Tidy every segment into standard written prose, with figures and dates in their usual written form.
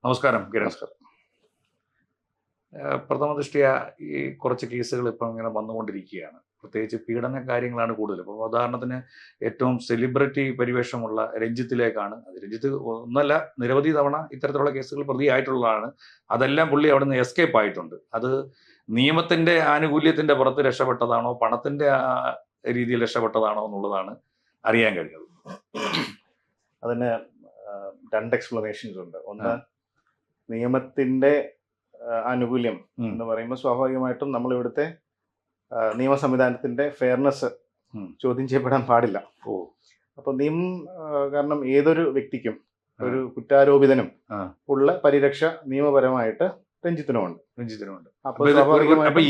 നമസ്കാരം കിരൺ. പ്രഥമ ദൃഷ്ട്യാ ഈ കുറച്ച് കേസുകൾ ഇപ്പം ഇങ്ങനെ വന്നുകൊണ്ടിരിക്കുകയാണ്. പ്രത്യേകിച്ച് പീഡന കാര്യങ്ങളാണ് കൂടുതൽ. ഇപ്പോൾ ഉദാഹരണത്തിന് ഏറ്റവും സെലിബ്രിറ്റി പരിവേഷമുള്ള രഞ്ജിത്തിലേക്കാണ്. അത് രഞ്ജിത്ത് ഒന്നല്ല, നിരവധി തവണ ഇത്തരത്തിലുള്ള കേസുകൾ പ്രതിയായിട്ടുള്ളതാണ്. അതെല്ലാം പുള്ളി അവിടെ നിന്ന് എസ്കേപ്പ് ആയിട്ടുണ്ട്. അത് നിയമത്തിന്റെ ആനുകൂല്യത്തിന്റെ പുറത്ത് രക്ഷപ്പെട്ടതാണോ, പണത്തിന്റെ രീതിയിൽ രക്ഷപ്പെട്ടതാണോ എന്നുള്ളതാണ് അറിയാൻ കഴിഞ്ഞത്. അതിന് രണ്ട് എക്സ്പ്ലനേഷൻസ് ഉണ്ട്. ഒന്ന്, നിയമത്തിന്റെ ആനുകൂല്യം എന്ന് പറയുമ്പോൾ സ്വാഭാവികമായിട്ടും നമ്മൾ ഇവിടുത്തെ നിയമ സംവിധാനത്തിന്റെ ഫെയർനെസ് ചോദ്യം ചെയ്യപ്പെടാൻ പാടില്ല. അപ്പൊ കാരണം ഏതൊരു വ്യക്തിക്കും ഒരു കുറ്റാരോപിതനും ഉള്ള പരിരക്ഷ നിയമപരമായിട്ട് രഞ്ജിത്തിനുമുണ്ട്. അപ്പൊ സ്വാഭാവികമായിട്ടും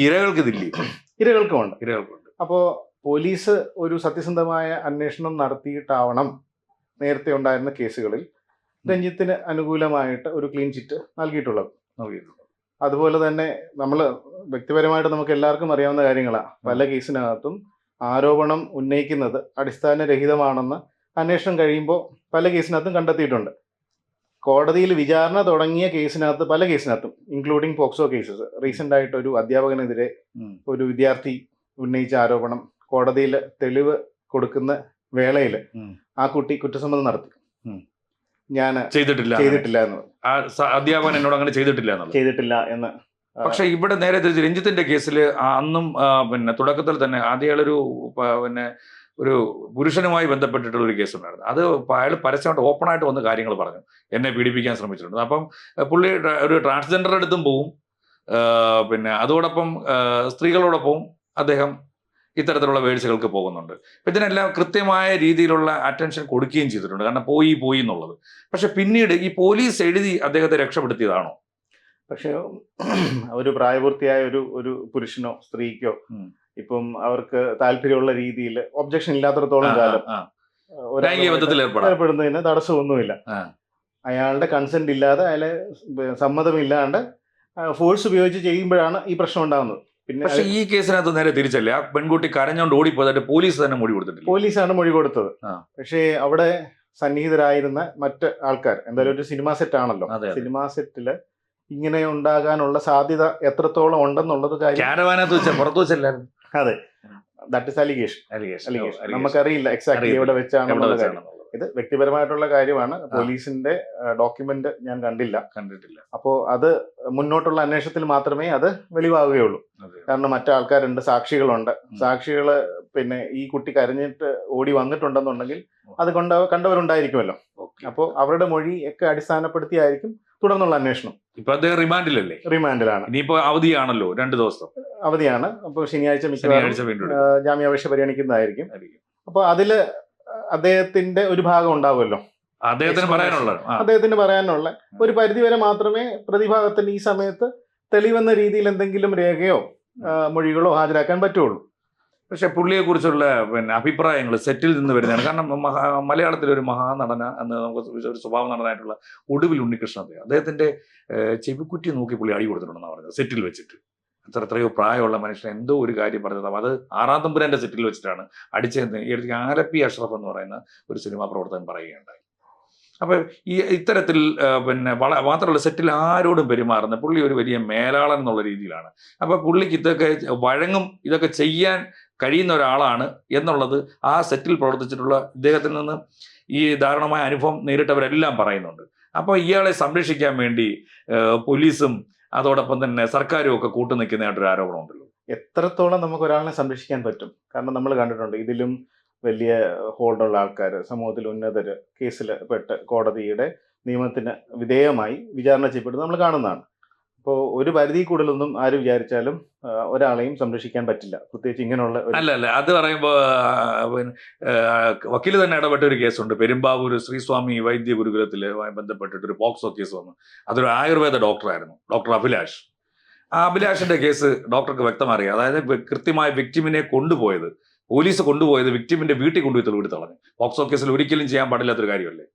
ഇരകൾക്കുമുണ്ട്. അപ്പോ പോലീസ് ഒരു സത്യസന്ധമായ അന്വേഷണം നടത്തിയിട്ടാവണം നേരത്തെ ഉണ്ടായിരുന്ന കേസുകളിൽ രഞ്ജിത്തിന് അനുകൂലമായിട്ട് ഒരു ക്ലീൻ ചിറ്റ് നൽകിയിട്ടുള്ളത്. അതുപോലെ തന്നെ നമ്മൾ വ്യക്തിപരമായിട്ട് നമുക്ക് എല്ലാവർക്കും അറിയാവുന്ന കാര്യങ്ങളാണ്. പല കേസിനകത്തും ആരോപണം ഉന്നയിക്കുന്നത് അടിസ്ഥാനരഹിതമാണെന്ന് അന്വേഷണം കഴിയുമ്പോൾ പല കേസിനകത്തും കണ്ടെത്തിയിട്ടുണ്ട്. കോടതിയിൽ വിചാരണ തുടങ്ങിയ പല കേസിനകത്തും ഇൻക്ലൂഡിങ് പോക്സോ കേസസ്, റീസെന്റ് ആയിട്ട് ഒരു അധ്യാപകനെതിരെ ഒരു വിദ്യാർത്ഥി ഉന്നയിച്ച ആരോപണം കോടതിയിൽ തെളിവ് കൊടുക്കുന്ന വേളയിൽ ആ കുട്ടി കുറ്റസമ്മതം നടത്തി. ഞാൻ ചെയ്തിട്ടില്ല എന്ന് അധ്യാപകൻ എന്നോട് അങ്ങനെ ചെയ്തിട്ടില്ല എന്ന്. പക്ഷെ ഇവിടെ നേരെ തിരിച്ച് രഞ്ജിത്തിന്റെ കേസിൽ അന്നും തുടക്കത്തിൽ തന്നെ ആദ്യയാളൊരു ഒരു പുരുഷനുമായി ബന്ധപ്പെട്ടിട്ടുള്ള ഒരു കേസ് ഉണ്ടായിരുന്നു. അത് അയാൾ പരസ്യമായിട്ട് ഓപ്പണായിട്ട് വന്ന് കാര്യങ്ങൾ പറഞ്ഞു, എന്നെ പീഡിപ്പിക്കാൻ ശ്രമിച്ചിട്ടുണ്ട്. അപ്പം പുള്ളി ഒരു ട്രാൻസ്ജെൻഡറുടെ അടുത്തും പോവും, അതോടൊപ്പം സ്ത്രീകളോടൊപ്പം അദ്ദേഹം ഇത്തരത്തിലുള്ള വേഴ്സുകൾക്ക് പോകുന്നുണ്ട്. ഇതിനെല്ലാം കൃത്യമായ രീതിയിലുള്ള അറ്റൻഷൻ കൊടുക്കുകയും ചെയ്തിട്ടുണ്ട്, കാരണം പോയി എന്നുള്ളത്. പക്ഷെ പിന്നീട് ഈ പോലീസ് എഴുതി അദ്ദേഹത്തെ രക്ഷപ്പെടുത്തിയതാണോ? പക്ഷെ ഒരു പ്രായപൂർത്തിയായ ഒരു പുരുഷനോ സ്ത്രീക്കോ ഇപ്പം അവർക്ക് താല്പര്യമുള്ള രീതിയിൽ ഒബ്ജക്ഷൻ ഇല്ലാത്തടത്തോളം കാലം ഏർപ്പെടുന്നതിന് തടസ്സമൊന്നുമില്ല. അയാളുടെ കൺസെന്റ് ഇല്ലാതെ, അയാളെ സമ്മതമില്ലാണ്ട് ഫോഴ്സ് ഉപയോഗിച്ച് ചെയ്യുമ്പോഴാണ് ഈ പ്രശ്നം ഉണ്ടാകുന്നത്. പക്ഷെ ഈ കേസിനകത്ത് നേരെ തിരിച്ചല്ലേ, ആ പെൺകുട്ടി കരഞ്ഞോണ്ട് ഓടിപ്പോയിട്ട് പോലീസ് തന്നെ മൊഴി കൊടുത്തിട്ടില്ല. പോലീസാണ് മൊഴി കൊടുത്തത്. പക്ഷേ അവിടെ സന്നിഹിതരായിരുന്ന മറ്റ് ആൾക്കാർ, എന്തായാലും ഒരു സിനിമാ സെറ്റ് ആണല്ലോ, സിനിമാ സെറ്റില് ഇങ്ങനെ ഉണ്ടാകാനുള്ള സാധ്യത എത്രത്തോളം ഉണ്ടെന്നുള്ളത് പുറത്തു വെച്ചല്ലായിരുന്നു. അതെ, ദാറ്റ് ഇസ് അലിഗേഷൻ. നമുക്കറിയില്ല എക്സാക്ട്ലി എവിടെ വെച്ചാണെന്നുള്ള കാര്യം. ഇത് വ്യക്തിപരമായിട്ടുള്ള കാര്യമാണ്. പോലീസിന്റെ ഡോക്യുമെന്റ് ഞാൻ കണ്ടിട്ടില്ല. അപ്പോൾ അത് മുന്നോട്ടുള്ള അന്വേഷണത്തിൽ മാത്രമേ അത് വെളിവാകുകയുള്ളൂ. കാരണം മറ്റാൾക്കാരുണ്ട്, സാക്ഷികളുണ്ട്. സാക്ഷികള് ഈ കുട്ടി കരഞ്ഞിട്ട് ഓടി വന്നിട്ടുണ്ടെന്നുണ്ടെങ്കിൽ അത് കണ്ടവരുണ്ടായിരിക്കുമല്ലോ. അപ്പോൾ അവരുടെ മൊഴി ഒക്കെ അടിസ്ഥാനപ്പെടുത്തിയായിരിക്കും തുടർന്നുള്ള അന്വേഷണം. ഇപ്പൊ അദ്ദേഹം റിമാൻഡിലല്ലേ? റിമാൻഡിലാണ്. ഇനിയിപ്പോ അവധിയാണല്ലോ, 2 ദിവസം അവധിയാണ്. അപ്പോൾ ശനിയാഴ്ച ജാമ്യാപേക്ഷ പരിഗണിക്കുന്നതായിരിക്കും. അപ്പൊ അതില് അദ്ദേഹത്തിന്റെ ഒരു ഭാഗം ഉണ്ടാവുമല്ലോ, അദ്ദേഹത്തിന് പറയാനുള്ള ഒരു പരിധിവരെ മാത്രമേ പ്രതിഭാഗത്തിന് ഈ സമയത്ത് തെളിവെന്ന രീതിയിൽ എന്തെങ്കിലും രേഖയോ മൊഴികളോ ഹാജരാക്കാൻ പറ്റുള്ളൂ. പക്ഷെ പുള്ളിയെ കുറിച്ചുള്ള അഭിപ്രായങ്ങൾ സെറ്റിൽ നിന്ന് വരുന്നതാണ്. കാരണം മലയാളത്തിലൊരു മഹാനടന എന്ന് നമുക്ക് ഒരു സ്വഭാവ നടനായിട്ടുള്ള ഒടുവിൽ ഉണ്ണികൃഷ്ണൻ, അദ്ദേഹത്തിന്റെ ചെവിക്കുറ്റി നോക്കി പുള്ളി അടി കൊടുത്തിട്ടുണ്ടെന്നാണ് പറഞ്ഞത് സെറ്റിൽ വെച്ചിട്ട്. എത്രയോ പ്രായമുള്ള മനുഷ്യൻ എന്തോ ഒരു കാര്യം പറഞ്ഞത്, അത് 6-ാം തമ്പുരാന്റെ സെറ്റിൽ വെച്ചിട്ടാണ് അടിച്ചതെന്ന് ഈ അടുത്ത് ആലപ്പി അഷ്റഫ് എന്ന് പറയുന്ന ഒരു സിനിമാ പ്രവർത്തകൻ പറയുകയുണ്ടായി. അപ്പൊ ഇത്തരത്തിൽ മാത്രമല്ല, സെറ്റിൽ ആരോടും പെരുമാറുന്ന പുള്ളി ഒരു വലിയ മേലാളൻ എന്നുള്ള രീതിയിലാണ്. അപ്പൊ പുള്ളിക്ക് ഇതൊക്കെ വഴങ്ങും, ഇതൊക്കെ ചെയ്യാൻ കഴിയുന്ന ഒരാളാണ് എന്നുള്ളത് ആ സെറ്റിൽ പ്രവർത്തിച്ചിട്ടുള്ള ഇദ്ദേഹത്തിൽ നിന്ന് ഈ ദാരുണമായ അനുഭവം നേരിട്ടവരെല്ലാം പറയുന്നുണ്ട്. അപ്പോൾ ഇയാളെ സംരക്ഷിക്കാൻ വേണ്ടി പോലീസും അതോടൊപ്പം തന്നെ സർക്കാരും ഒക്കെ കൂട്ടുനിൽക്കുന്നതായിട്ടൊരു ആരോപണം ഉണ്ടല്ലോ. എത്രത്തോളം നമുക്ക് ഒരാളിനെ സംരക്ഷിക്കാൻ പറ്റും? കാരണം നമ്മൾ കണ്ടിട്ടുണ്ട്, ഇതിലും വലിയ ഹോൾഡുള്ള ആൾക്കാർ, സമൂഹത്തിൽ ഉന്നതര് കേസിൽ പെട്ട് കോടതിയുടെ നിയമത്തിന് വിധേയമായി വിചാരണ ചെയ്യപ്പെടുന്നത് നമ്മൾ കാണുന്നതാണ്. അപ്പോൾ ഒരു പരിധി കൂടുതലൊന്നും ആര് വിചാരിച്ചാലും ഒരാളെയും സംരക്ഷിക്കാൻ പറ്റില്ല, പ്രത്യേകിച്ച് ഇങ്ങനെയുള്ള. അല്ല അത് പറയുമ്പോൾ വക്കീൽ തന്നെ ഇടപെട്ട ഒരു കേസുണ്ട്. പെരുമ്പാവൂർ ശ്രീസ്വാമി വൈദ്യ ഗുരുകുലത്തിലുമായി ബന്ധപ്പെട്ടിട്ടൊരു പോക്സോ കേസ് വന്നു. അതൊരു ആയുർവേദ ഡോക്ടറായിരുന്നു, ഡോക്ടർ അഭിലാഷ്. ആ അഭിലാഷിന്റെ കേസ് ഡോക്ടർക്ക് വ്യക്തമറിയാം. അതായത് കൃത്യമായ വിക്ടിമിനെ പോലീസ് കൊണ്ടുപോയത് വിക്ടിമിന്റെ വീട്ടിൽ കൊണ്ടുപോയി തെളിവെടുത്ത് കളഞ്ഞു. പോക്സോ കേസിൽ ഒരിക്കലും ചെയ്യാൻ പാടില്ലാത്തൊരു കാര്യമല്ലേ.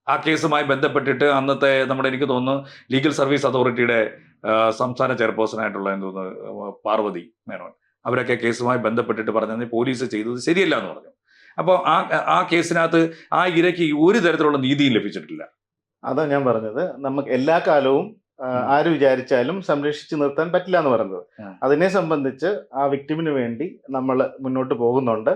ആ കേസുമായി ബന്ധപ്പെട്ടിട്ട് അന്നത്തെ എനിക്ക് തോന്നുന്നു ലീഗൽ സർവീസ് അതോറിറ്റിയുടെ സംസ്ഥാന ചെയർപേഴ്സണായിട്ടുള്ള പാർവതി മേനോൻ, അവരൊക്കെ കേസുമായി ബന്ധപ്പെട്ടിട്ട് പറഞ്ഞത് പോലീസ് ചെയ്തത് ശരിയല്ല എന്ന് പറഞ്ഞു. അപ്പോൾ ആ കേസിനകത്ത് ആ ഇരയ്ക്ക് ഒരു തരത്തിലുള്ള നീതിയും ലഭിച്ചിട്ടില്ല. അതാ ഞാൻ പറഞ്ഞത്, നമുക്ക് എല്ലാ കാലവും ആര് വിചാരിച്ചാലും സംരക്ഷിച്ചു നിർത്താൻ പറ്റില്ല എന്ന് പറയുന്നത്. അതിനെ സംബന്ധിച്ച് ആ വിക്ടിമിന് വേണ്ടി നമ്മൾ മുന്നോട്ട് പോകുന്നുണ്ട്.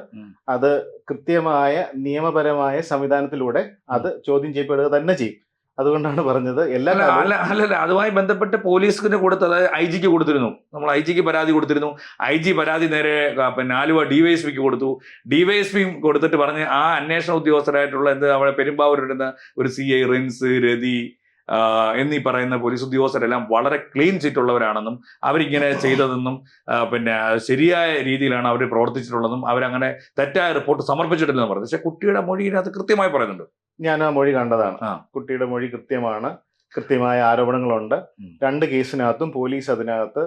അത് കൃത്യമായ നിയമപരമായ സംവിധാനത്തിലൂടെ അത് ചോദ്യം ചെയ്യപ്പെടുക തന്നെ ചെയ്യും. അതുകൊണ്ടാണ് പറഞ്ഞത് എല്ലാ അല്ലല്ല, അതുമായി ബന്ധപ്പെട്ട് പോലീസിന് കൊടുത്തത് ഐ ജിക്ക് കൊടുത്തിരുന്നു. നമ്മൾ ഐ ജിക്ക് പരാതി കൊടുത്തിരുന്നു. ഐ ജി പരാതി നേരെ പിന്നെ ആലുവ ഡിവൈഎസ്പിക്ക് കൊടുത്തു. ഡിവൈഎസ്പി കൊടുത്തിട്ട് പറഞ്ഞ് ആ അന്വേഷണ ഉദ്യോഗസ്ഥരായിട്ടുള്ള അവിടെ പെരുമ്പാവൂരിടുന്ന ഒരു CI റിൻസ്, രതി എന്നീ പറയുന്ന പോലീസ് ഉദ്യോഗസ്ഥരെല്ലാം വളരെ ക്ലീൻ ചിറ്റ് ഉള്ളവരാണെന്നും അവരിങ്ങനെ ചെയ്തതെന്നും പിന്നെ ശരിയായ രീതിയിലാണ് അവർ പ്രവർത്തിച്ചിട്ടുള്ളതെന്നും അവരങ്ങനെ തെറ്റായ റിപ്പോർട്ട് സമർപ്പിച്ചിട്ടില്ലെന്ന് പറഞ്ഞു. പക്ഷെ കുട്ടിയുടെ മൊഴിയിനകത്ത് കൃത്യമായി പറയുന്നുണ്ട്. ഞാൻ ആ മൊഴി കണ്ടതാണ്. കുട്ടിയുടെ മൊഴി കൃത്യമാണ്, കൃത്യമായ ആരോപണങ്ങളുണ്ട്. 2 കേസിനകത്തും പോലീസ് അതിനകത്ത്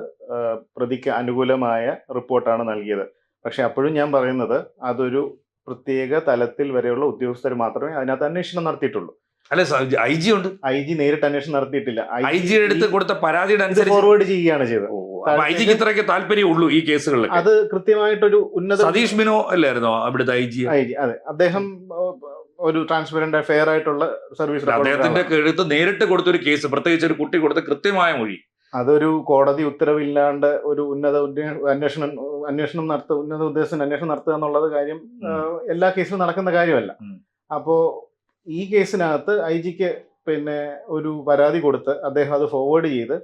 പ്രതിക്ക് അനുകൂലമായ റിപ്പോർട്ടാണ് നൽകിയത്. പക്ഷെ അപ്പോഴും ഞാൻ പറയുന്നത്, അതൊരു പ്രത്യേക തലത്തിൽ വരെയുള്ള ഉദ്യോഗസ്ഥർ മാത്രമേ അതിനകത്ത് അന്വേഷണം നടത്തിയിട്ടുള്ളൂ. അല്ല, ഐ ജി ഉണ്ട്. ഐ ജി നേരിട്ട് അന്വേഷണം നടത്തിയിട്ടില്ല. ഐ ജി എടുത്ത് കൊടുത്ത പരാതിയുടെ അനുസരിച്ച് ഫോർവേഡ് ചെയ്യുകയാണ് ചെയ്തത്. ഐ ജിക്ക് ഇത്രയ്ക്ക് താല്പര്യമുള്ളൂ ഈ കേസുകളിൽ. അത് കൃത്യമായിട്ടൊരു ഉന്നത സതീഷ് മിനോ അല്ലായിരുന്നോ അവിടുത്തെ ഐ ജി? അതെ, അദ്ദേഹം ഒരു ട്രാൻസ്പെറന്റ് ഫെയർ ആയിട്ടുള്ള സർവീസ്. അദ്ദേഹത്തിന്റെ എടുത്ത് നേരിട്ട് കൊടുത്തൊരു കേസ്, പ്രത്യേകിച്ച് ഒരു കുട്ടി കൊടുത്ത കൃത്യമായ മൊഴി, അതൊരു കോടതി ഉത്തരവില്ലാണ്ട് ഒരു ഉന്നത ഉദ്യോഗസ്ഥൻ അന്വേഷണം നടത്തുക എന്നുള്ളത് കാര്യം എല്ലാ കേസിലും നടക്കുന്ന കാര്യമല്ല. അപ്പോ ഈ കേസിനകത്ത് ഐ ജിക്ക് പിന്നെ ഒരു പരാതി കൊടുത്ത് അദ്ദേഹം അത് ഫോർവേഡ് ചെയ്ത്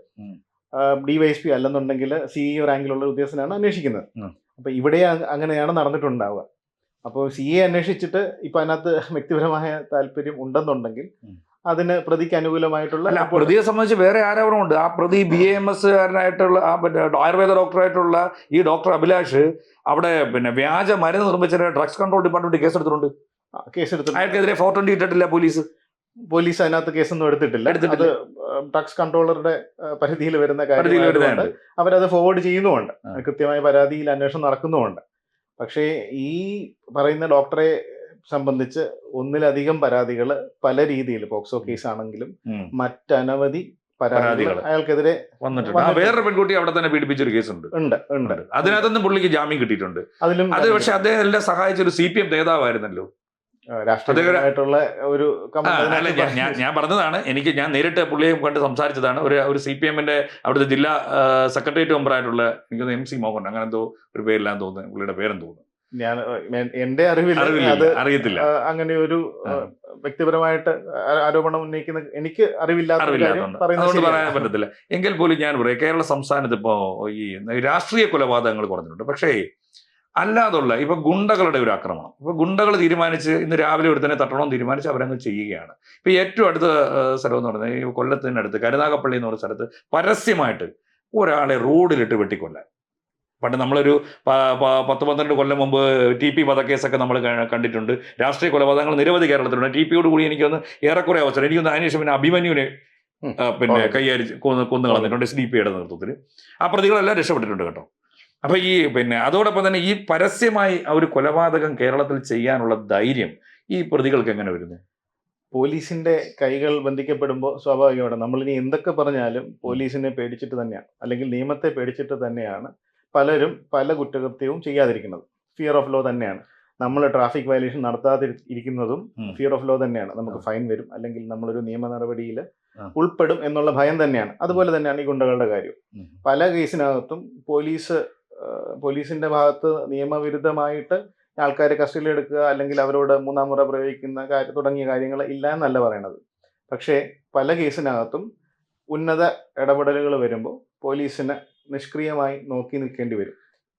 ഡിവൈഎസ്പി അല്ലെന്നുണ്ടെങ്കിൽ CEO റാങ്കിലുള്ള ഉദ്യോഗസ്ഥനാണ് അന്വേഷിക്കുന്നത്. അപ്പൊ ഇവിടെ അങ്ങനെയാണ് നടന്നിട്ടുണ്ടാവുക. അപ്പോൾ CA അന്വേഷിച്ചിട്ട് ഇപ്പൊ അതിനകത്ത് വ്യക്തിപരമായ താല്പര്യം ഉണ്ടെന്നുണ്ടെങ്കിൽ അതിന് പ്രതിക്ക് അനുകൂലമായിട്ടുള്ള പ്രതിയെ സംബന്ധിച്ച് വേറെ ആരോപണമുണ്ട്. ആ പ്രതി BAMS കാരനായിട്ടുള്ള ആയുർവേദ ഡോക്ടറായിട്ടുള്ള ഈ ഡോക്ടർ അഭിലാഷ് അവിടെ പിന്നെ വ്യാജ മരുന്ന് നിർമ്മിച്ച ഡ്രഗ്സ് കൺട്രോൾ ഡിപ്പാർട്ട്മെന്റ് കേസെടുത്തിട്ടുണ്ട്. അയാൾക്കെതിരെ 420 ഇട്ടിട്ടില്ല പോലീസ് അതിനകത്ത് കേസൊന്നും എടുത്തിട്ടില്ല. അത് ഡ്രഗ്സ് കൺട്രോളറുടെ പരിധിയിൽ വരുന്ന കാര്യം അവരത് ഫോർവേഡ് ചെയ്യുന്നുമുണ്ട്. കൃത്യമായ പരാതിയിൽ അന്വേഷണം നടക്കുന്നുമുണ്ട്. പക്ഷേ ഈ പറയുന്ന ഡോക്ടറെ സംബന്ധിച്ച് ഒന്നിലധികം പരാതികൾ പല രീതിയിൽ, പോക്സോ കേസ് ആണെങ്കിലും മറ്റനവധി പരാതികൾ അയാൾക്കെതിരെ വന്നിട്ടുണ്ട്. വേറൊരു പെൺകുട്ടി അവിടെ തന്നെ പീഡിപ്പിച്ചൊരു കേസുണ്ട്. അതിനകത്തൊന്നും പുള്ളിക്ക് ജാമ്യം കിട്ടിയിട്ടുണ്ട്. അത് പക്ഷെ അദ്ദേഹം എല്ലാം സഹായിച്ച ഒരു CPM നേതാവായിരുന്നല്ലോ. രാഷ്ട്രീയമായിട്ടുള്ള ഒരു ഞാൻ പറഞ്ഞതാണ്. ഞാൻ നേരിട്ട് പുള്ളിയെ കണ്ട് സംസാരിച്ചതാണ്. ഒരു CPM-ന്റെ അവിടുത്തെ ജില്ലാ സെക്രട്ടേറിയറ്റ് മെമ്പറായിട്ടുള്ള എനിക്ക് MC മോഹൻ അങ്ങനെ എന്തോ ഒരു പേരില്ലാന്ന് തോന്നുന്നു, പുള്ളിയുടെ പേരെന്ന് തോന്നുന്നു. എന്റെ അറിയത്തില്ല. അങ്ങനെ ഒരു വ്യക്തിപരമായിട്ട് ആരോപണം ഉന്നയിക്കുന്ന എനിക്ക് അറിവില്ലാത്തതുകൊണ്ട് പറയാൻ പറ്റത്തില്ല. എങ്കിൽ പോലും ഞാൻ പറയാം, കേരള സംസ്ഥാനത്ത് ഇപ്പോ ഈ രാഷ്ട്രീയ കൊലപാതകങ്ങൾ കുറഞ്ഞിട്ടുണ്ട്. പക്ഷേ അല്ലാതുള്ള ഇപ്പൊ ഗുണ്ടകളുടെ ഒരു ആക്രമണം, ഇപ്പൊ ഗുണ്ടകൾ തീരുമാനിച്ച് ഇന്ന് രാവിലെ ഒരുത്തനെ തട്ടണമെന്ന് തീരുമാനിച്ച് അവരങ്ങ് ചെയ്യുകയാണ്. ഇപ്പൊ ഏറ്റവും അടുത്ത സ്ഥലം എന്ന് പറയുന്നത് ഈ കൊല്ലത്തിനടുത്ത് കരുനാഗപ്പള്ളി എന്ന് പറഞ്ഞ സ്ഥലത്ത് പരസ്യമായിട്ട് ഒരാളെ റോഡിലിട്ട് വെട്ടിക്കൊല്ലാൻ. പണ്ട് നമ്മളൊരു 10-12 കൊല്ലം മുമ്പ് TP വധക്കേസൊക്കെ നമ്മൾ കണ്ടിട്ടുണ്ട്. രാഷ്ട്രീയ കൊലപാതകങ്ങൾ നിരവധി കേരളത്തിലുണ്ട്. TP-യോട് കൂടി എനിക്കൊന്ന് ഏറെക്കുറെ അവസരം എനിക്കൊന്ന് അതിനുശേഷം പിന്നെ അഭിമന്യുവിനെ പിന്നെ കൈകാര്യം കൊന്നു കളഞ്ഞിട്ടുണ്ട് SDP-യുടെ നേതൃത്വത്തിൽ. ആ പ്രതികളെല്ലാം രക്ഷപ്പെട്ടിട്ടുണ്ട് കേട്ടോ. അപ്പൊ ഈ പിന്നെ അതോടൊപ്പം തന്നെ ഈ പരസ്യമായി ഒരു കൊലപാതകം കേരളത്തിൽ ചെയ്യാനുള്ള ധൈര്യം ഈ പ്രതികൾക്ക് എങ്ങനെ വരുന്നു? പോലീസിന്റെ കൈകൾ ബന്ധിക്കപ്പെടുമ്പോൾ സ്വാഭാവികമാണ് നമ്മളിനി എന്തൊക്കെ പറഞ്ഞാലും പോലീസിനെ പേടിച്ചിട്ട് തന്നെയാണ്, അല്ലെങ്കിൽ നിയമത്തെ പേടിച്ചിട്ട് തന്നെയാണ് പലരും പല കുറ്റകൃത്യവും ചെയ്യാതിരിക്കുന്നത്. ഫിയർ ഓഫ് ലോ തന്നെയാണ്. നമ്മൾ ട്രാഫിക് വയലേഷൻ നടത്താതെ ഇരിക്കുന്നതും ഫിയർ ഓഫ് ലോ തന്നെയാണ്. നമുക്ക് ഫൈൻ വരും, അല്ലെങ്കിൽ നമ്മളൊരു നിയമ നടപടിയിൽ ഉൾപ്പെടും എന്നുള്ള ഭയം തന്നെയാണ്. അതുപോലെ തന്നെയാണ് ഈ ഗുണ്ടകളുടെ കാര്യം. പല കേസിനകത്തും പോലീസിന്റെ ഭാഗത്ത് നിയമവിരുദ്ധമായിട്ട് ആൾക്കാരെ കസ്റ്റഡിയിൽ എടുക്കുക, അല്ലെങ്കിൽ അവരോട് 3-ാം മുറ പ്രയോഗിക്കുന്ന തുടങ്ങിയ കാര്യങ്ങൾ ഇല്ല എന്നല്ല പറയണത്. പക്ഷേ പല കേസിനകത്തും ഉന്നത ഇടപെടലുകൾ വരുമ്പോൾ പോലീസിന് നിഷ്ക്രിയമായി നോക്കി നിൽക്കേണ്ടി വരും.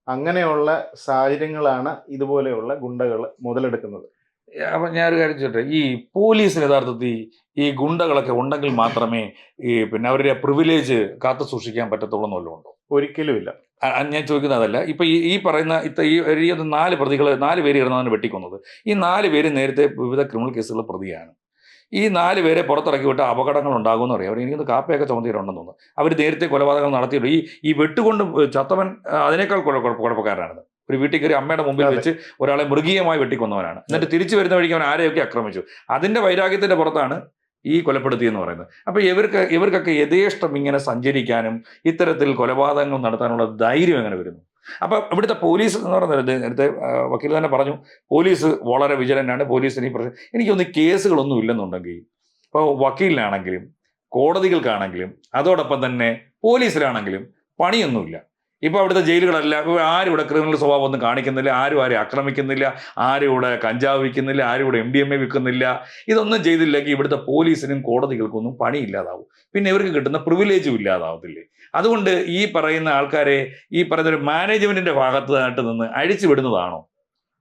അങ്ങനെയുള്ള സാഹചര്യങ്ങളാണ് ഇതുപോലെയുള്ള ഗുണ്ടകൾ മുതലെടുക്കുന്നത്. അപ്പം ഞാനൊരു കാര്യം ചോദിച്ചോട്ടെ, ഈ പോലീസിന് യഥാർത്ഥത്തിൽ ഈ ഗുണ്ടകളൊക്കെ ഉണ്ടെങ്കിൽ മാത്രമേ ഈ പിന്നെ അവരുടെ പ്രിവിലേജ് കാത്തു സൂക്ഷിക്കാൻ പറ്റത്തുള്ളൂ എന്നുള്ളൂ ഉണ്ടോ? ഒരിക്കലുമില്ല. ഞാൻ ചോദിക്കുന്നതല്ല. ഇപ്പൊ ഈ പറയുന്ന ഈ 4 പേര് ഇരുന്നവന് വെട്ടിക്കൊന്നത്, ഈ 4 പേര് നേരത്തെ വിവിധ ക്രിമിനൽ കേസുകൾ പ്രതിയാണ്. ഈ 4 പേരെ പുറത്തിറക്കി വിട്ട അപകടങ്ങൾ ഉണ്ടാകുമെന്ന് അറിയാം. അവർ എനിക്കൊന്ന് കാപ്പയൊക്കെ ചുമത്തിയിട്ടുണ്ടെന്ന് തോന്നുന്നു. അവർ നേരത്തെ കൊലപാതകങ്ങൾ നടത്തിയിട്ടു. ഈ വെട്ടുകൊണ്ട് ചത്തവൻ അതിനേക്കാൾ കുഴപ്പക്കാരനാണ്. ഒരു വീട്ടിൽ കയറി അമ്മയുടെ മുമ്പിൽ വെച്ച് ഒരാളെ മൃഗീയമായി വെട്ടിക്കൊന്നവനാണ്. എന്നിട്ട് തിരിച്ചു വരുന്ന വഴിക്ക് അവൻ ആരെയൊക്കെ ആക്രമിച്ചു. അതിന്റെ വൈരാഗ്യത്തിന്റെ പുറത്താണ് ഈ കൊലപ്പെടുത്തി എന്ന് പറയുന്നത്. അപ്പൊ ഇവർക്കൊക്കെ യഥേഷ്ടം ഇങ്ങനെ സഞ്ചരിക്കാനും ഇത്തരത്തിൽ കൊലപാതകങ്ങൾ നടത്താനുള്ള ധൈര്യം എങ്ങനെ വരുന്നു? അപ്പൊ ഇവിടുത്തെ പോലീസ് എന്ന് പറയുന്നത്, നേരത്തെ വക്കീൽ തന്നെ പറഞ്ഞു, പോലീസ് വളരെ വിജിലൻ്റാണ്. പോലീസിന് എനിക്കൊന്ന് കേസുകളൊന്നും ഇല്ലെന്നുണ്ടെങ്കിൽ ഇപ്പോൾ വക്കീലിനാണെങ്കിലും കോടതികൾക്കാണെങ്കിലും അതോടൊപ്പം തന്നെ പോലീസിലാണെങ്കിലും പണിയൊന്നുമില്ല. ഇപ്പോൾ അവിടുത്തെ ജയിലുകളെല്ലാം ഇപ്പോൾ ആരും ഇവിടെ ക്രിമിനൽ സ്വഭാവം ഒന്നും കാണിക്കുന്നില്ല, ആരും ആക്രമിക്കുന്നില്ല, ആരും ഇവിടെ കഞ്ചാവ് വിൽക്കുന്നില്ല, ആരും ഇവിടെ MDMA വിൽക്കുന്നില്ല. ഇതൊന്നും ചെയ്തില്ലെങ്കിൽ ഇവിടുത്തെ പോലീസിനും കോടതികൾക്കൊന്നും പണിയില്ലാതാവും. പിന്നെ ഇവർക്ക് കിട്ടുന്ന പ്രിവിലേജും ഇല്ലാതാവത്തില്ലേ. അതുകൊണ്ട് ഈ പറയുന്ന ആൾക്കാരെ ഈ പറയുന്ന ഒരു മാനേജ്മെന്റിന്റെ ഭാഗത്തായിട്ട് നിന്ന് അഴിച്ചു വിടുന്നതാണോ?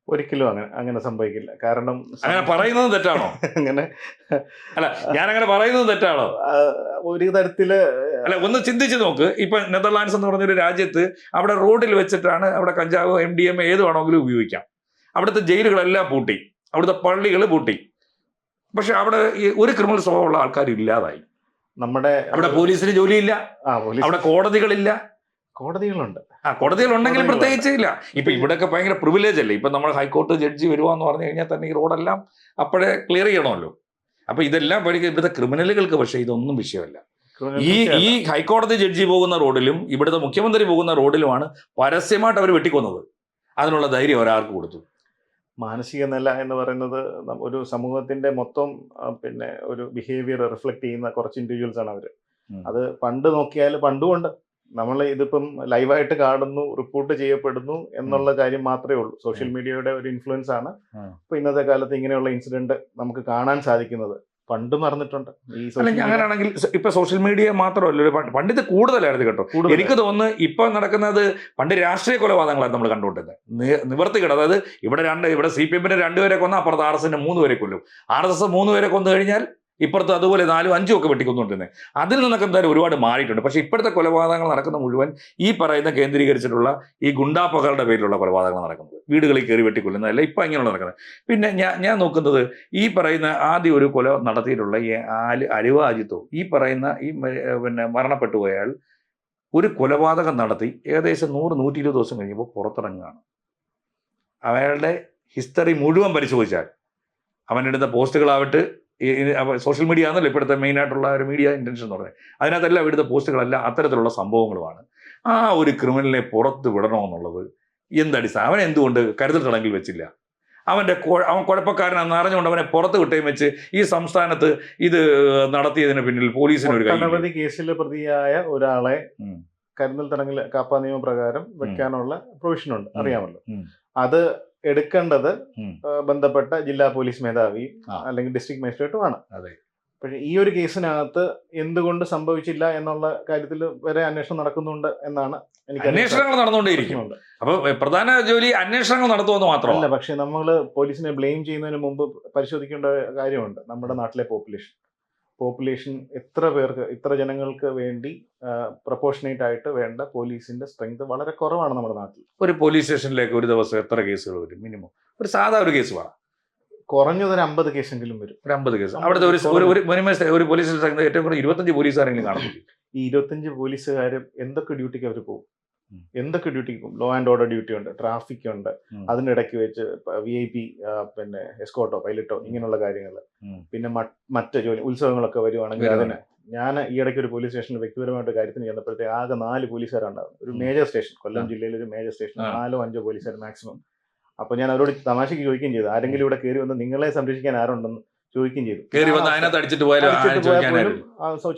ഒരിക്കലും അങ്ങനെ സംഭവിക്കില്ല. കാരണം അങ്ങനെ പറയുന്നത് തെറ്റാണോ? അങ്ങനെ അല്ല, ഞാൻ അങ്ങനെ പറയുന്നത് തെറ്റാണോ? ഒരു തരത്തില് അല്ല, ഒന്ന് ചിന്തിച്ച് നോക്ക്. ഇപ്പൊ നെതർലാൻഡ്സ് എന്ന് പറഞ്ഞൊരു രാജ്യത്ത് അവിടെ റോഡിൽ വെച്ചിട്ടാണ് അവിടെ കഞ്ചാവ് MDMA ഏത് വേണമെങ്കിലും ഉപയോഗിക്കാം. അവിടുത്തെ ജയിലുകളെല്ലാം പൂട്ടി, അവിടുത്തെ പള്ളികൾ പൂട്ടി. പക്ഷെ അവിടെ ഈ ഒരു ക്രിമിനൽ സ്വഭാവമുള്ള ആൾക്കാർ ഇല്ലാതായി. അവിടെ പോലീസിന് ജോലിയില്ല, അവിടെ കോടതികളില്ല. കോടതികളുണ്ട്. കോടതികളുണ്ടെങ്കിലും പ്രത്യേകിച്ച് ഇല്ല. ഇപ്പൊ ഇവിടെയൊക്കെ ഭയങ്കര പ്രിവിലേജ് അല്ലേ. ഇപ്പൊ നമ്മൾ ഹൈക്കോടതി ജഡ്ജി വരുവാന്ന് പറഞ്ഞു കഴിഞ്ഞാൽ തന്നെ ഈ റോഡെല്ലാം അപ്പോഴേ ക്ലിയർ ചെയ്യണമല്ലോ. അപ്പൊ ഇതെല്ലാം പഠിക്കുക ഇവിടുത്തെ ക്രിമിനലുകൾക്ക്. പക്ഷേ ഇതൊന്നും വിഷയമല്ല. ഈ ഹൈക്കോടതി ജഡ്ജി പോകുന്ന റോഡിലും ഇവിടുത്തെ മുഖ്യമന്ത്രി പോകുന്ന റോഡിലുമാണ് പരസ്യമായിട്ട് അവർ വെട്ടിക്കൊന്നത്. അതിനുള്ള ധൈര്യം ഒരാൾക്ക് കൊടുത്തു. മാനസിക നില എന്ന് പറയുന്നത് ഒരു സമൂഹത്തിന്റെ മൊത്തം പിന്നെ ഒരു ബിഹേവിയർ റിഫ്ലക്ട് ചെയ്യുന്ന കുറച്ച് ഇൻഡിവിജ്വൽസ് ആണ് അവര്. അത് പണ്ട് നോക്കിയാൽ പണ്ടുകൊണ്ട് നമ്മൾ ഇതിപ്പം ലൈവായിട്ട് കാണുന്നു, റിപ്പോർട്ട് ചെയ്യപ്പെടുന്നു എന്നുള്ള കാര്യം മാത്രമേ ഉള്ളൂ. സോഷ്യൽ മീഡിയയുടെ ഒരു ഇൻഫ്ലുവൻസ് ആണ് ഇപ്പൊ ഇന്നത്തെ കാലത്ത് ഇങ്ങനെയുള്ള ഇൻസിഡന്റ് നമുക്ക് കാണാൻ സാധിക്കുന്നത്. പണ്ട് മറന്നിട്ടുണ്ട്. അങ്ങനെയാണെങ്കിൽ ഇപ്പൊ സോഷ്യൽ മീഡിയ മാത്രമല്ല, പണ്ട് ഇത് കൂടുതലായിരുന്നു കേട്ടോ. എനിക്ക് തോന്നുന്നു ഇപ്പൊ നടക്കുന്നത് പണ്ട് രാഷ്ട്രീയ കൊലപാതകങ്ങളാണ് നമ്മൾ കണ്ടുകൊണ്ടിരുന്നത്. നിവർത്തികേട്. അതായത് ഇവിടെ CPM 2 പേരെ കൊന്ന അപ്പുറത്ത് RSS 3 പേരെ കൊല്ലും. RSS 3 പേരെ കൊന്നു കഴിഞ്ഞാൽ ഇപ്പുറത്ത് അതുപോലെ 4, 5 ഒക്കെ വെട്ടിക്കൊന്നുകൊണ്ടിരുന്നത്. അതിൽ നിന്നൊക്കെ എന്തായാലും ഒരുപാട് മാറിയിട്ടുണ്ട്. പക്ഷെ ഇപ്പോഴത്തെ കൊലപാതകങ്ങൾ നടക്കുന്ന മുഴുവൻ ഈ പറയുന്ന കേന്ദ്രീകരിച്ചിട്ടുള്ള ഈ ഗുണ്ടാപ്പകളുടെ പേരിലുള്ള കൊലപാതകങ്ങൾ നടക്കുന്നത്. വീടുകളിൽ കയറി വെട്ടിക്കൊല്ലുന്നതല്ല ഇപ്പം ഇങ്ങനെയുള്ള നടക്കുന്നത്. പിന്നെ ഞാൻ നോക്കുന്നത് ഈ പറയുന്ന ആദ്യം ഒരു കൊല നടത്തിയിട്ടുള്ള ഈ അലുവാജിത്തോ ഈ പറയുന്ന ഈ മരണപ്പെട്ടു പോയാൽ ഒരു കൊലപാതകം നടത്തി ഏകദേശം 100-120 ദിവസം കഴിയുമ്പോൾ പുറത്തിറങ്ങുകയാണ്. അയാളുടെ ഹിസ്റ്ററി മുഴുവൻ പരിശോധിച്ചാൽ അവനെടുത്ത പോസ്റ്റുകളാവട്ടെ, സോഷ്യൽ മീഡിയ ആണല്ലോ ഇപ്പോഴത്തെ മെയിനായിട്ടുള്ള ഒരു മീഡിയ ഇൻറ്റൻഷൻ എന്ന് പറയുന്നത്. അതിനകത്തെല്ലാം ഇവിടുത്തെ പോസ്റ്റുകളെല്ലാം അത്തരത്തിലുള്ള സംഭവങ്ങളുമാണ്. ആ ഒരു ക്രിമിനലിനെ പുറത്ത് വിടണമെന്നുള്ളത് എന്തടിസ്ഥാനം? അവൻ എന്തുകൊണ്ട് കരുതൽ തടങ്കിൽ വെച്ചില്ല? അവൻ കുഴപ്പക്കാരനാണെന്ന് അറിഞ്ഞുകൊണ്ട് അവനെ പുറത്ത് വിട്ടേയും വെച്ച് ഈ സംസ്ഥാനത്ത് ഇത് നടത്തിയതിന് പിന്നിൽ പോലീസിന് ഒരു അനവധി കേസിൽ പ്രതിയായ ഒരാളെ കരുതൽ തടങ്കിൽ കാപ്പാ നിയമപ്രകാരം വെക്കാനുള്ള പ്രൊവിഷൻ ഉണ്ട്, അറിയാമല്ലോ. അത് എടുക്കേണ്ടത് ബന്ധപ്പെട്ട ജില്ലാ പോലീസ് മേധാവി അല്ലെങ്കിൽ ഡിസ്ട്രിക്ട് മജിസ്ട്രേറ്റുമാണ്. പക്ഷേ ഈ ഒരു കേസിനകത്ത് എന്തുകൊണ്ട് സംഭവിച്ചില്ല എന്നുള്ള കാര്യത്തിൽ വരെ അന്വേഷണം നടക്കുന്നുണ്ട് എന്നാണ് എനിക്ക്. അന്വേഷണങ്ങൾ നടന്നുകൊണ്ടേയിരിക്കുന്നുണ്ട്. അപ്പൊ പ്രധാന ജോലി അന്വേഷണങ്ങൾ നടത്തുമെന്ന് മാത്രമല്ല. പക്ഷെ നമ്മൾ പോലീസിനെ ബ്ലെയിം ചെയ്യുന്നതിന് മുമ്പ് പരിശോധിക്കേണ്ട കാര്യമുണ്ട്. നമ്മുടെ നാട്ടിലെ പോപ്പുലേഷൻ എത്ര ജനങ്ങൾക്ക് വേണ്ടി പ്രൊപ്പോർഷനേറ്റ് ആയിട്ട് വേണ്ട പോലീസിന്റെ സ്ട്രെങ്ത് വളരെ കുറവാണ് നമ്മുടെ നാട്ടിൽ. ഒരു പോലീസ് സ്റ്റേഷനിലേക്ക് ഒരു ദിവസം എത്ര കേസുകൾ വരും? മിനിമം ഒരു സാധാ ഒരു കേസ് വേണം, കുറഞ്ഞത് ഒരു 50 കേസെങ്കിലും വരും. ഒരു 50 കേസ്. അവിടുത്തെ ഒരു പോലീസ് സ്റ്റേഷൻ ഏറ്റവും കൂടുതൽ 25 പോലീസുകാരെങ്കിലും കാണുന്നില്ല. ഈ 25 പോലീസുകാരും എന്തൊക്കെ ഡ്യൂട്ടിക്ക് അവർ പോകും? എന്തൊക്കെ ഡ്യൂട്ടിക്ക് പോകും? ലോ ആൻഡ് ഓർഡർ ഡ്യൂട്ടി ഉണ്ട്, ട്രാഫിക് ഉണ്ട്, അതിനിടയ്ക്ക് വെച്ച് VIP പിന്നെ എസ്കോട്ടോ പൈലറ്റോ ഇങ്ങനെയുള്ള കാര്യങ്ങൾ, പിന്നെ മറ്റ് ജോലി ഉത്സവങ്ങളൊക്കെ വരുവാണെങ്കിൽ അതിന്. ഞാൻ ഈ ഇടയ്ക്ക് ഒരു പോലീസ് സ്റ്റേഷനിൽ വ്യക്തിപരമായിട്ട് കാര്യത്തിന് ചെന്നപ്പോഴത്തേക്ക് ആകെ 4 പോലീസുകാരുണ്ടാകും. ഒരു മേജർ സ്റ്റേഷൻ, കൊല്ലം ജില്ലയിൽ ഒരു മേജർ സ്റ്റേഷൻ 4-5 പോലീസുകാർ മാക്സിമം. അപ്പോൾ ഞാൻ അവരോട് തമാശയ്ക്ക് ചോദിക്കുകയും ചെയ്തു, ആരെങ്കിലും ഇവിടെ കയറി വന്ന് നിങ്ങളെ സംരക്ഷിക്കാൻ ആരുണ്ടെന്ന് ചോദിക്കുകയും ചെയ്തു.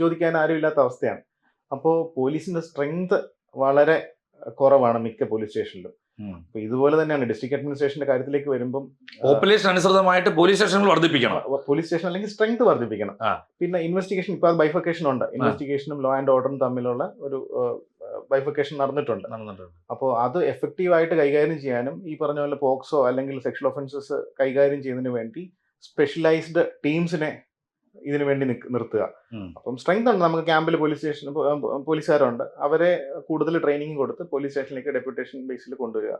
ചോദിക്കാൻ ആരും ഇല്ലാത്ത അവസ്ഥയാണ്. അപ്പോൾ പോലീസിന്റെ സ്ട്രെങ്ത് വളരെ കുറവാണ് മിക്ക പോലീസ് സ്റ്റേഷനിലും. അപ്പൊ ഇതുപോലെ തന്നെയാണ് ഡിസ്ട്രിക്ട് അഡ്മിനിസ്ട്രേഷന്റെ കാര്യത്തിലേക്ക് വരുമ്പം പോപ്പുലേഷൻ അനുസൃതമായിട്ട് പോലീസ് സ്റ്റേഷനുകൾ വർദ്ധിപ്പിക്കണം. പോലീസ് സ്റ്റേഷൻ അല്ലെങ്കിൽ സ്ട്രെങ്ത് വർദ്ധിപ്പിക്കണം. പിന്നെ ഇൻവെസ്റ്റിഗേഷൻ, ഇപ്പൊ അത് ബൈഫർക്കേഷൻ ഉണ്ട്. ഇൻവെസ്റ്റിഗേഷനും ലോ ആൻഡ് ഓർഡറും തമ്മിലുള്ള ഒരു ബൈഫർക്കേഷൻ നടന്നിട്ടുണ്ട്. അപ്പോൾ അത് എഫക്റ്റീവായിട്ട് കൈകാര്യം ചെയ്യാനും ഈ പറഞ്ഞ പോലെ പോക്സോ അല്ലെങ്കിൽ സെക്ഷൽ ഒഫൻസസ് കൈകാര്യം ചെയ്യുന്നതിന് വേണ്ടി സ്പെഷ്യലൈസ്ഡ് ടീംസിനെ ഇതിനു വേണ്ടി നിർത്തുക. അപ്പം സ്ട്രെങ്ത് ഉണ്ട്. നമുക്ക് ക്യാമ്പിൽ പോലീസുകാരുണ്ട്, അവരെ കൂടുതൽ ട്രെയിനിങ് കൊടുത്ത് പോലീസ് സ്റ്റേഷനിലേക്ക് ഡെപ്യൂട്ടേഷൻ ബേസിൽ കൊണ്ടുവരിക.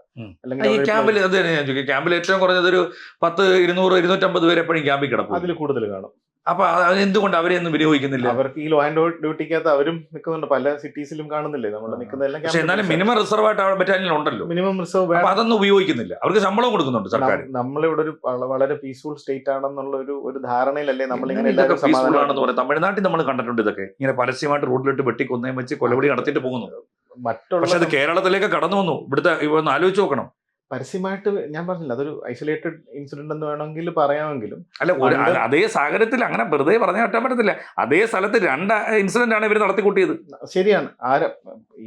അല്ലെങ്കിൽ ക്യാമ്പിൽ ഏറ്റവും കുറഞ്ഞത് ഒരു 100-200-250 പേരെ എപ്പോഴും ക്യാമ്പിൽ കിടക്കും, അതിൽ കൂടുതൽ കാണും. അപ്പൊ എന്തുകൊണ്ട് അവരെയൊന്നും വിനിയോഗിക്കുന്നില്ല? അവർക്ക് ഈ ലോ ആൻഡ് ഓർഡർ ഡ്യൂട്ടിക്കകത്ത് അവരും നിൽക്കുന്നുണ്ട്, പല സിറ്റീസിലും കാണുന്നില്ലേ നമ്മൾ നിൽക്കുന്നതെല്ലാം. പക്ഷേ എന്നാലും മിനിമം റിസർവ് ആയിട്ട് ബറ്റാലിയൻ ഉണ്ടല്ലോ. മിനിമം റിസർവ് അതൊന്നും ഉപയോഗിക്കുന്നില്ല. അവർക്ക് ശമ്പളം കൊടുക്കുന്നുണ്ട് സർക്കാർ. നമ്മളിവിടെ ഒരു വളരെ പീസ്ഫുൾ സ്റ്റേറ്റ് ആണെന്നുള്ള ഒരു ധാരണയിലല്ലേ നമ്മളിങ്ങനെ. തമിഴ്നാട്ടിൽ നമ്മൾ കണ്ടിട്ടുണ്ട് ഇതൊക്കെ ഇങ്ങനെ പരസ്യമായിട്ട് റോഡിലിട്ട് വെട്ടിക്കൊന്നേം വെച്ച് കൊലപടി നടത്തിയിട്ട് പോകുന്നു. പക്ഷെ അത് കേരളത്തിലേക്ക് കടന്നു വന്നു. ഇവിടുത്തെ ഒന്ന് ആലോചിച്ച് നോക്കണം. പരസ്യമായിട്ട് ഞാൻ പറഞ്ഞില്ല, അതൊരു ഐസൊലേറ്റഡ് ഇൻസിഡന്റ് എന്ന് വേണമെങ്കിൽ പറയാമെങ്കിലും അല്ല അതേ സാഹചര്യത്തിൽ അങ്ങനെ വെറുതെ പറഞ്ഞു പറ്റാൻ പറ്റത്തില്ല. അതേ സ്ഥലത്ത് 2 ഇൻസിഡന്റ് ആണ് ഇവർ നടത്തിക്കൂട്ടിയത്. ശരിയാണ്.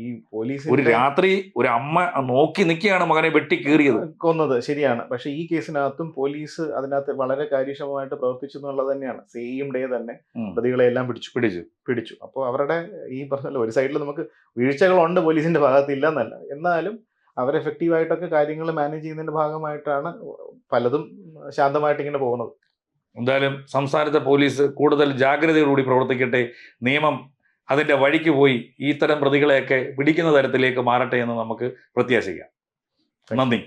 ഈ ഒരു പോലീസ് രാത്രി ഒരു അമ്മ നോക്കി നിൽക്കുകയാണ് മകനെ വെട്ടി കീറിയത്, കൊന്നത്, ശരിയാണ്. പക്ഷെ ഈ കേസിനകത്തും പോലീസ് അതിനകത്ത് വളരെ കാര്യക്ഷമമായിട്ട് പ്രവർത്തിച്ചു എന്നുള്ളത് തന്നെയാണ്. സെയിം ഡേ തന്നെ പ്രതികളെ എല്ലാം പിടിച്ചു. അപ്പോൾ അവരുടെ ഈ പറഞ്ഞല്ലോ, ഒരു സൈഡിൽ നമുക്ക് വീഴ്ചകളുണ്ട് പോലീസിന്റെ ഭാഗത്ത്, ഇല്ല എന്നല്ല, എന്നാലും അവർ എഫക്റ്റീവായിട്ടൊക്കെ കാര്യങ്ങൾ മാനേജ് ചെയ്യുന്നതിന്റെ ഭാഗമായിട്ടാണ് പലതും ശാന്തമായിട്ട് ഇങ്ങനെ പോകുന്നത്. എന്തായാലും സംസ്ഥാനത്തെ പോലീസ് കൂടുതൽ ജാഗ്രതയോടുകൂടി പ്രവർത്തിക്കട്ടെ. നിയമം അതിന്റെ വഴിക്ക് പോയി ഇത്തരം പ്രതികളെയൊക്കെ പിടിക്കുന്ന തരത്തിലേക്ക് മാറട്ടെ എന്ന് നമുക്ക് പ്രത്യാശിക്കാം. നന്ദി.